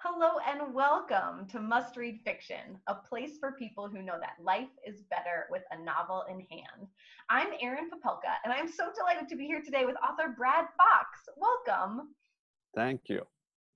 Hello and welcome to Must Read Fiction, a place for people who know that life is better with a novel in hand. I'm Erin Popelka, and I'm so delighted to be here today with author Brad Fox. Welcome. Thank you.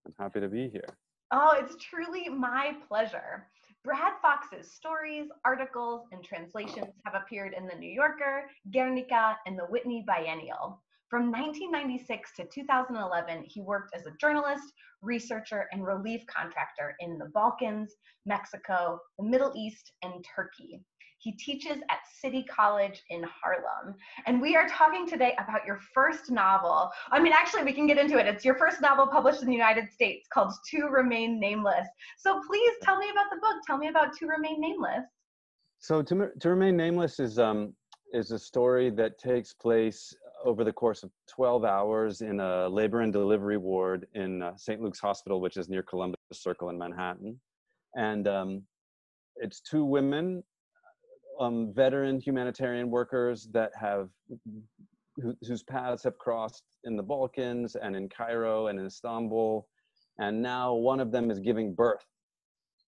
I'm happy to be here. Oh, it's truly my pleasure. Brad Fox's stories, articles, and translations have appeared in The New Yorker, Guernica, and the Whitney Biennial. From 1996 to 2011, he worked as a journalist, researcher, and relief contractor in the Balkans, Mexico, the Middle East, and Turkey. He teaches at City College in Harlem. And we are talking today about your first novel. I mean, actually, we can get into it. It's your first novel published in the United States called To Remain Nameless. So please tell me about the book. Tell me about To Remain Nameless. So To Remain Nameless is a story that takes place over the course of 12 hours in a labor and delivery ward in St. Luke's Hospital, which is near Columbus Circle in Manhattan. And it's two women, veteran humanitarian workers that whose paths have crossed in the Balkans and in Cairo and in Istanbul. And now one of them is giving birth.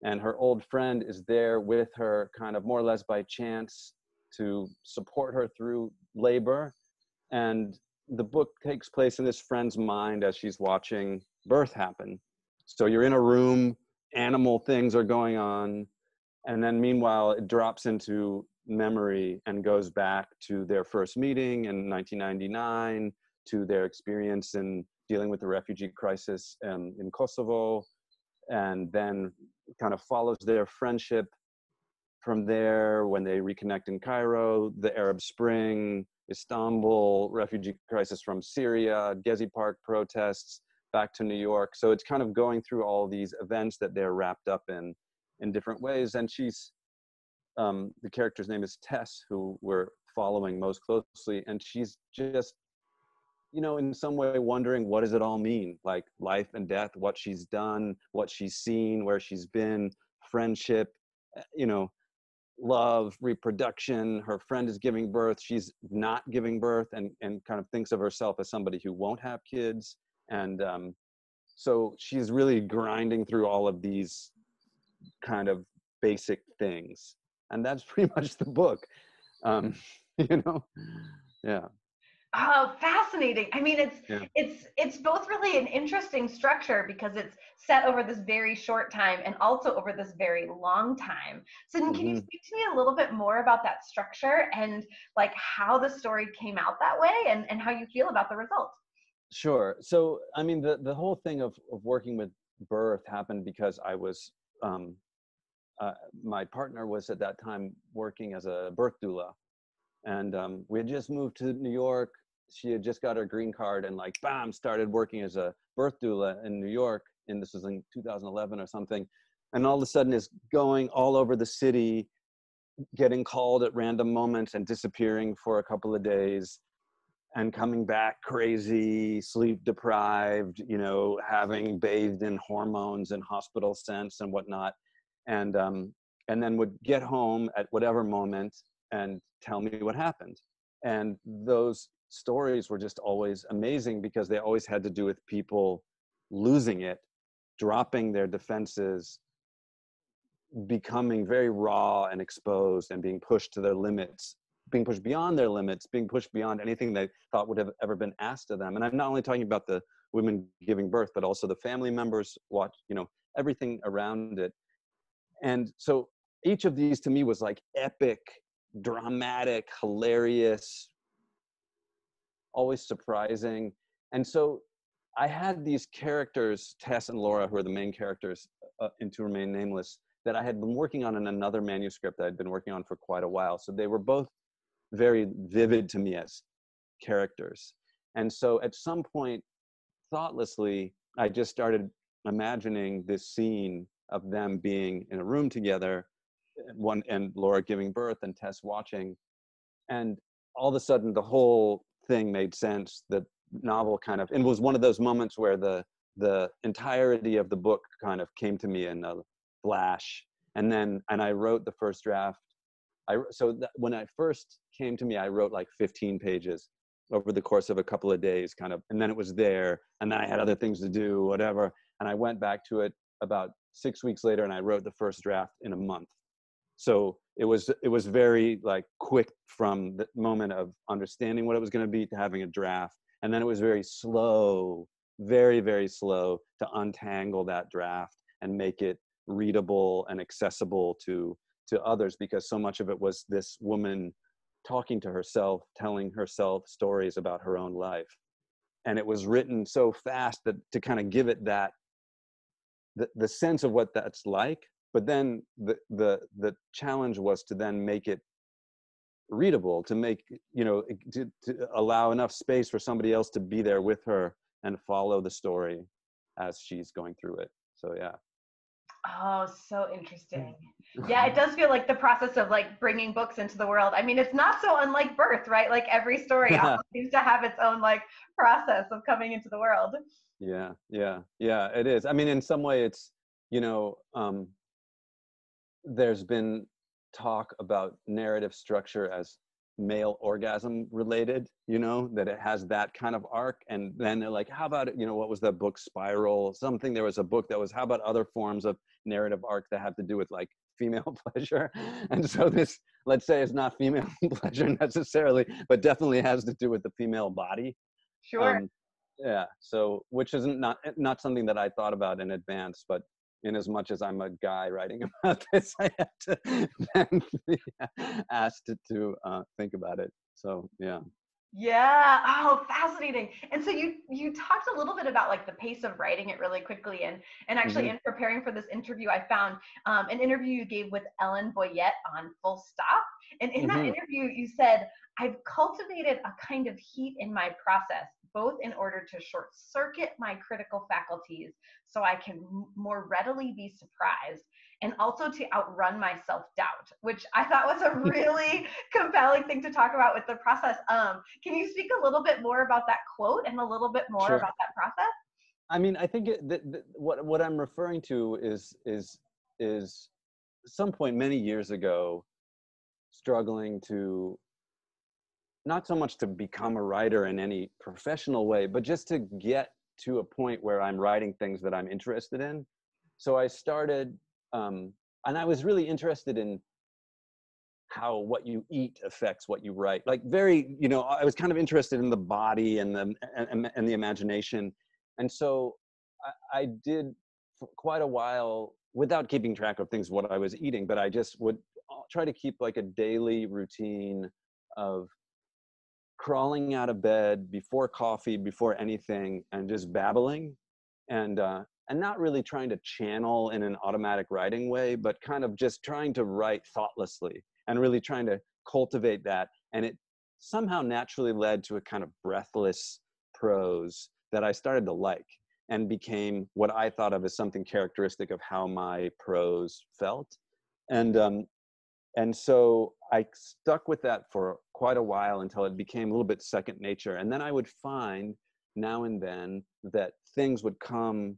And her old friend is there with her kind of more or less by chance to support her through labor. And the book takes place in this friend's mind as she's watching birth happen. So you're in a room, animal things are going on, and then meanwhile it drops into memory and goes back to their first meeting in 1999, to their experience in dealing with the refugee crisis in Kosovo, and then kind of follows their friendship from there when they reconnect in Cairo, the Arab Spring, Istanbul, refugee crisis from Syria, Gezi Park protests, back to New York. So it's kind of going through all these events that they're wrapped up in different ways. And she's, the character's name is Tess, who we're following most closely. And she's just, in some way wondering, what does it all mean? Like life and death, what she's done, what she's seen, where she's been, friendship, love, reproduction. Her friend is giving birth. She's not giving birth and kind of thinks of herself as somebody who won't have kids. And so she's really grinding through all of these kind of basic things. And that's pretty much the book. Yeah. Oh, fascinating. I mean, it's both really an interesting structure because it's set over this very short time and also over this very long time. So can you speak to me a little bit more about that structure and like how the story came out that way and how you feel about the result? Sure. So, I mean, the whole thing of working with birth happened because I was, my partner was at that time working as a birth doula. And we had just moved to New York. She had just got her green card and like, bam, started working as a birth doula in New York. And this was in 2011 or something. And all of a sudden is going all over the city, getting called at random moments and disappearing for a couple of days and coming back crazy, sleep deprived, having bathed in hormones and hospital scents and whatnot. And then would get home at whatever moment and tell me what happened. And those stories were just always amazing because they always had to do with people losing it, dropping their defenses, becoming very raw and exposed and being pushed to their limits, being pushed beyond their limits, being pushed beyond anything they thought would have ever been asked of them. And I'm not only talking about the women giving birth, but also the family members, everything around it. And so each of these to me was like epic, dramatic, hilarious, always surprising. And so I had these characters, Tess and Laura, who are the main characters in To Remain Nameless, that I had been working on in another manuscript that I'd been working on for quite a while. So they were both very vivid to me as characters. And so at some point, thoughtlessly, I just started imagining this scene of them being in a room together, and Laura giving birth and Tess watching. And all of a sudden, the whole thing made sense. The novel kind of, and it was one of those moments where the entirety of the book kind of came to me in a flash. And I wrote the first draft. When it first came to me, I wrote like 15 pages over the course of a couple of days, kind of, and then it was there, and then I had other things to do, whatever. And I went back to it about 6 weeks later, and I wrote the first draft in a month. So it was very like quick from the moment of understanding what it was going to be to having a draft. And then it was very slow, very, very slow to untangle that draft and make it readable and accessible to others, because so much of it was this woman talking to herself, telling herself stories about her own life. And it was written so fast that to kind of give it that the sense of what that's like. But then the challenge was to then make it readable, to make, you know, to allow enough space for somebody else to be there with her and follow the story as she's going through it. So yeah. Oh, so interesting. Yeah, it does feel like the process of like bringing books into the world. I mean, it's not so unlike birth, right? Like every story almost seems to have its own like process of coming into the world. Yeah, it is. I mean, in some way it's, you know, there's been talk about narrative structure as male orgasm related, you know, that it has that kind of arc. And then they're like, how about, you know, what was that book, Spiral? Something, there was a book that was, how about other forms of narrative arc that have to do with like female pleasure? And so this, let's say, it's not female pleasure necessarily, but definitely has to do with the female body. Sure. Yeah, so which isn't not something that I thought about in advance, but in as much as I'm a guy writing about this, I have to then be asked to think about it. So yeah. Yeah. Oh, fascinating. And so you talked a little bit about like the pace of writing it really quickly, and actually Mm-hmm. in preparing for this interview, I found an interview you gave with Ellen Boyette on Full Stop, and in that Mm-hmm. interview you said, "I've cultivated a kind of heat in my process, both in order to short circuit my critical faculties so I can more readily be surprised, and also to outrun my self-doubt," which I thought was a really compelling thing to talk about with the process. Can you speak a little bit more about that quote and a little bit more Sure. about that process? I mean, I think what I'm referring to is some point many years ago, struggling to not so much to become a writer in any professional way, but just to get to a point where I'm writing things that I'm interested in. So I started, and I was really interested in how what you eat affects what you write. Like very, you know, I was kind of interested in the body and the imagination, and so I did for quite a while without keeping track of things what I was eating, but I just would try to keep like a daily routine of crawling out of bed before coffee, before anything, and just babbling, and not really trying to channel in an automatic writing way, but kind of just trying to write thoughtlessly and really trying to cultivate that. And it somehow naturally led to a kind of breathless prose that I started to like, and became what I thought of as something characteristic of how my prose felt. And and so I stuck with that for quite a while until it became a little bit second nature. And then I would find now and then that things would come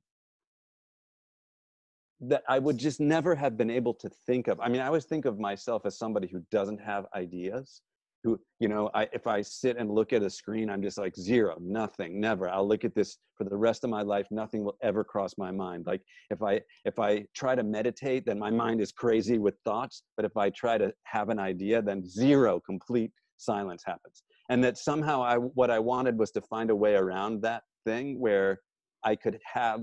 that I would just never have been able to think of. I mean, I always think of myself as somebody who doesn't have ideas, who, you know, if I sit and look at a screen, I'm just like zero, nothing, never. I'll look at this for the rest of my life. Nothing will ever cross my mind. Like if I try to meditate, then my mind is crazy with thoughts. But if I try to have an idea, then zero, complete silence happens. And that somehow what I wanted was to find a way around that thing where I could have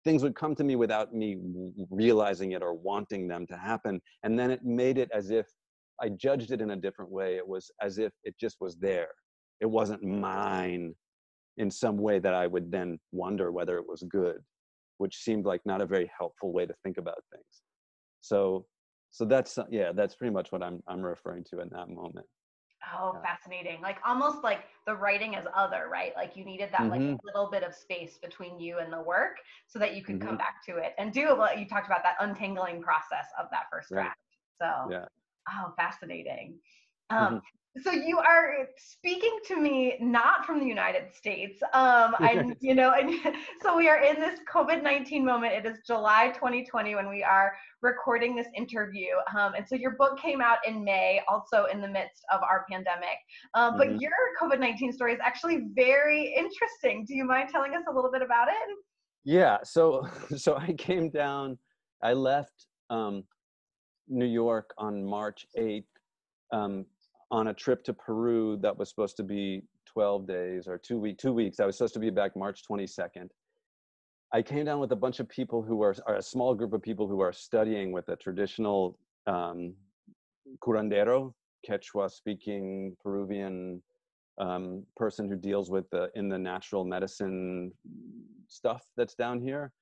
things would come to me without me realizing it or wanting them to happen. And then it made it as if I judged it in a different way. It was as if it just was there. It wasn't mine in some way that I would then wonder whether it was good, which seemed like not a very helpful way to think about things. So that's, yeah, that's pretty much what I'm referring to in that moment. Oh, Yeah. fascinating. Like almost like the writing as other, right? Like you needed that like Mm-hmm. little bit of space between you and the work so that you could Mm-hmm. come back to it and do what you talked about, that untangling process of that first Right. draft. So, Yeah. oh, fascinating. Um, so you are speaking to me not from the United States. You know, and so we are in this COVID-19 moment. It is July 2020 when we are recording this interview. And so your book came out in May, also in the midst of our pandemic. Mm-hmm. But your COVID-19 story is actually very interesting. Do you mind telling us a little bit about it? Yeah, so so I came down, I left New York on March 8th um, on a trip to Peru that was supposed to be 12 days or 2 weeks. I was supposed to be back March 22nd. I came down with a bunch of people who are a small group of people who are studying with a traditional um, curandero, Quechua speaking Peruvian person who deals with in the natural medicine stuff that's down here.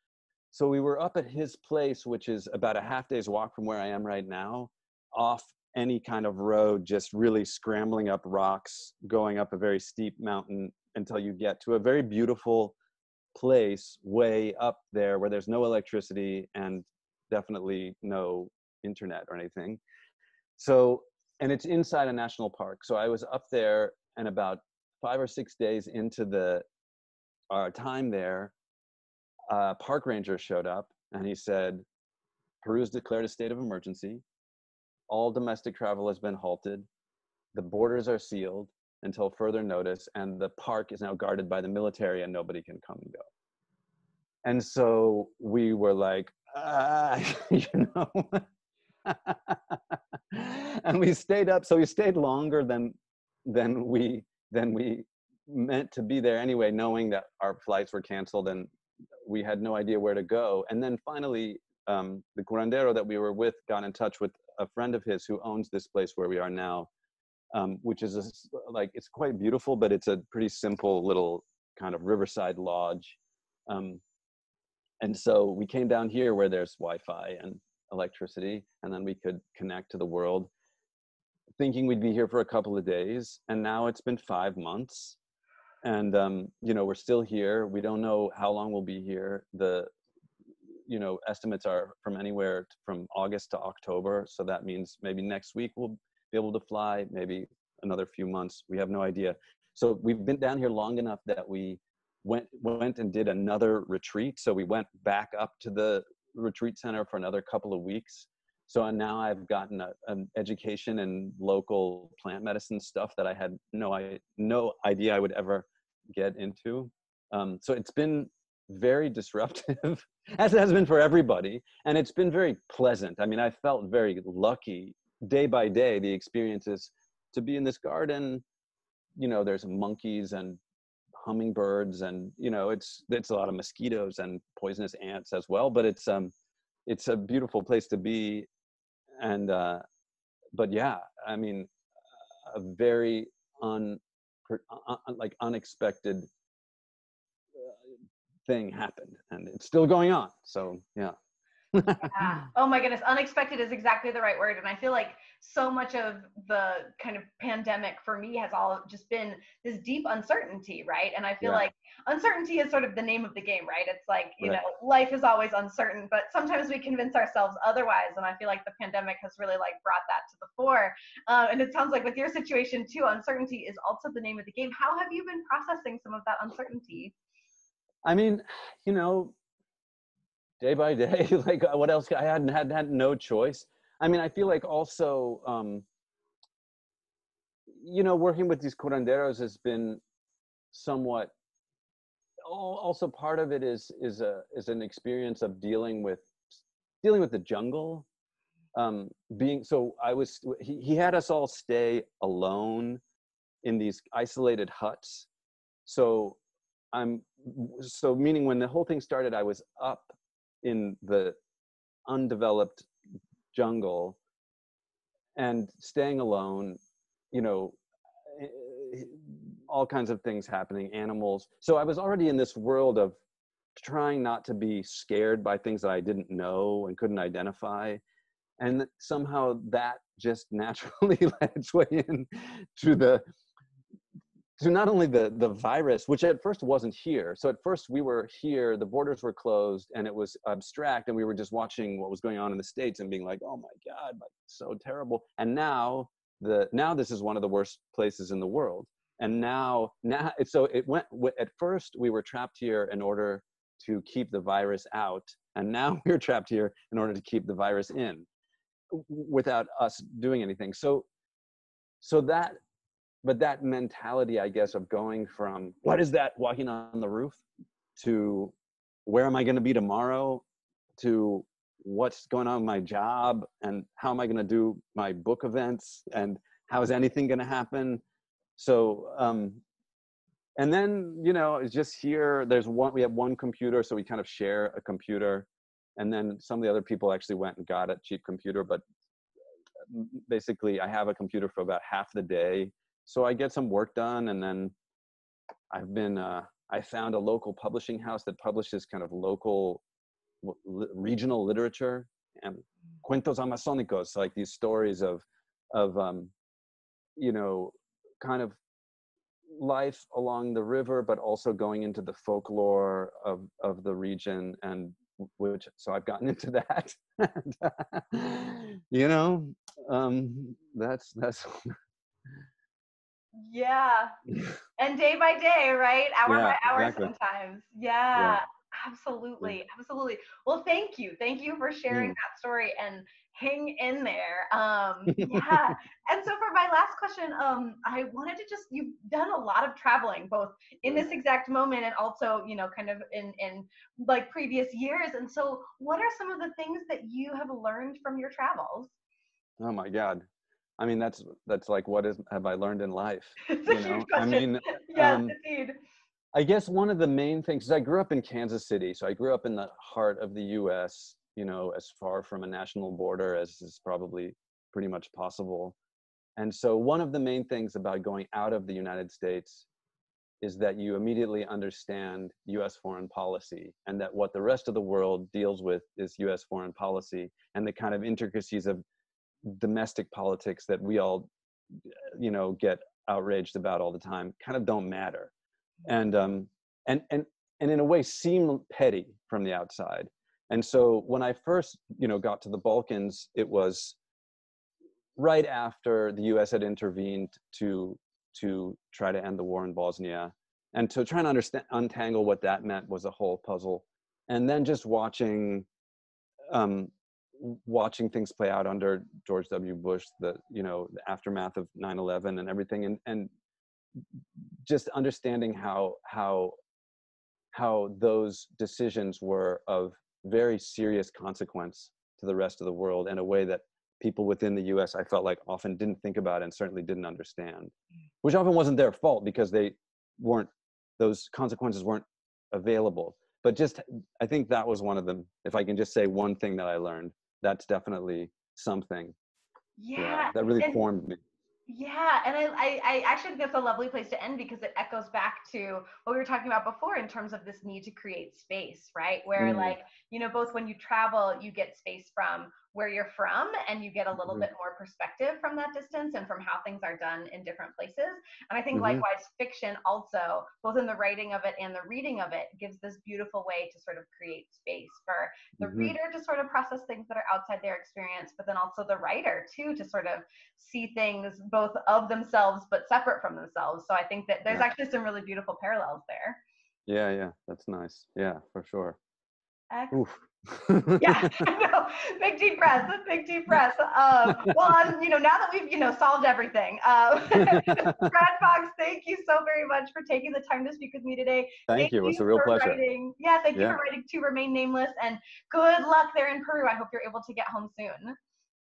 So we were up at his place, which is about a half day's walk from where I am right now, off any kind of road, just really scrambling up rocks, going up a very steep mountain until you get to a very beautiful place way up there where there's no electricity and definitely no internet or anything. So, and it's inside a national park. So I was up there, and about 5 or 6 days into our time there, park ranger showed up and he said, Peru's declared a state of emergency. All domestic travel has been halted. The borders are sealed until further notice, and the park is now guarded by the military and nobody can come and go. And so we were like, you know, and we stayed up. So we stayed longer than we meant to be there anyway, knowing that our flights were canceled and we had no idea where to go. And then finally, the curandero that we were with got in touch with a friend of his who owns this place where we are now, which is like, it's quite beautiful, but it's a pretty simple little kind of riverside lodge. And so we came down here where there's Wi-Fi and electricity, and then we could connect to the world, thinking we'd be here for a couple of days. And now it's been 5 months, and you know, we're still here. We don't know how long we'll be here. Estimates are from anywhere from August to October. So that means maybe next week we'll be able to fly, maybe another few months. We have no idea. So we've been down here long enough that we went and did another retreat. So we went back up to the retreat center for another couple of weeks. So now I've gotten an education in local plant medicine stuff that I had no idea I would ever get into. So it's been very disruptive, as it has been for everybody. And it's been very pleasant. I mean, I felt very lucky day by day. The experiences to be in this garden, there's monkeys and hummingbirds, and it's a lot of mosquitoes and poisonous ants as well, but it's a beautiful place to be. And but yeah, I mean, a very unexpected thing happened, and it's still going on. So yeah. Yeah. Oh my goodness. Unexpected is exactly the right word. And I feel like so much of the kind of pandemic for me has all just been this deep uncertainty, right? And I feel Yeah, like uncertainty is sort of the name of the game, right? It's like, right. life is always uncertain, but sometimes we convince ourselves otherwise. And I feel like the pandemic has really like brought that to the fore. And it sounds like with your situation too, uncertainty is also the name of the game. How have you been processing some of that uncertainty? I mean, you know, day by day, like what else? I had no choice. I mean, I feel like also, working with these curanderos has been somewhat. Also, part of it is an experience of dealing with the jungle. Being so, he had us all stay alone in these isolated huts. So meaning when the whole thing started, I was up in the undeveloped jungle and staying alone, you know, all kinds of things happening, animals. So I was already in this world of trying not to be scared by things that I didn't know and couldn't identify. And somehow that just naturally let its way in to not only the virus, which at first wasn't here. So at first we were here, the borders were closed, and it was abstract, and we were just watching what was going on in the States and being like, oh my God, like, so terrible. And now this is one of the worst places in the world. And so it went, at first we were trapped here in order to keep the virus out. And now we're trapped here in order to keep the virus in without us doing anything. But that mentality, I guess, of going from what is that walking on the roof to where am I going to be tomorrow, to what's going on with my job, and how am I going to do my book events, and how is anything going to happen. So and then, you know, it's just here, we have one computer, so we kind of share a computer. And then some of the other people actually went and got a cheap computer, but basically I have a computer for about half the day. So I get some work done, and then I found a local publishing house that publishes kind of local regional literature and cuentos amazónicos, like these stories of you know, kind of life along the river, but also going into the folklore of the region, and so I've gotten into that. And, you know, that's Yeah. And day by day, right? Hour yeah, by hour exactly. sometimes. Yeah, Yeah, yeah. absolutely. Absolutely. Well, thank you. Thank you for sharing Mm. that story, and hang in there. Yeah. And so for my last question, I wanted to you've done a lot of traveling, both in this exact moment and also, you know, kind of in like previous years. And so what are some of the things that you have learned from your travels? Oh my God. I mean, that's like, have I learned in life? It's a You huge know, I question. mean, Yes, indeed. I guess one of the main things is I grew up in Kansas City. So I grew up in the heart of the US, you know, as far from a national border as is probably pretty much possible. And so one of the main things about going out of the United States is that you immediately understand US foreign policy, and that what the rest of the world deals with is US foreign policy, and the kind of intricacies of domestic politics that we all, you know, get outraged about all the time kind of don't matter. And and and and in a way seem petty from the outside. And so when I first, you know, got to the Balkans, it was right after the US had intervened to try to end the war in Bosnia. And to try and untangle what that meant was a whole puzzle. And then just um, watching things play out under George W. Bush, you know, the aftermath of 9/11 and everything, and just understanding how those decisions were of very serious consequence to the rest of the world in a way that people within the US, I felt like, often didn't think about and certainly didn't understand, which often wasn't their fault because those consequences weren't available. But just, I think that was one of them. If I can just say one thing that I learned, that's definitely something. Yeah, Yeah. that really And formed me. yeah, and I actually think that's a lovely place to end, because it echoes back to what we were talking about before in terms of this need to create space, right? Where, Mm, like, you know, both when you travel, you get space from where you're from, and you get a little mhm, bit more perspective from that distance and from how things are done in different places. And I think mhm, likewise, fiction also, both in the writing of it and the reading of it, gives this beautiful way to sort of create space for the mhm. reader to sort of process things that are outside their experience, but then also the writer too, to sort of see things both of themselves but separate from themselves. So I think that there's Yeah, actually some really beautiful parallels there. yeah, yeah. That's nice. Yeah, for sure. Excellent. Oof. Yeah, no, big deep breath, big deep breath. Well, you know, now that we've, you know, solved everything, Brad Fox, thank you so very much for taking the time to speak with me today. Thank Thank you. It's you a real for pleasure. writing. Yeah, thank you for Yeah. writing To Remain Nameless, and good luck there in Peru. I hope you're able to get home soon.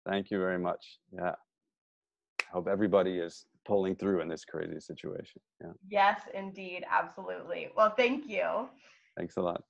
Thank you very much. Yeah. I hope everybody is pulling through in this crazy situation. Yeah. Yes, indeed, absolutely. Well, thank you. Thanks a lot.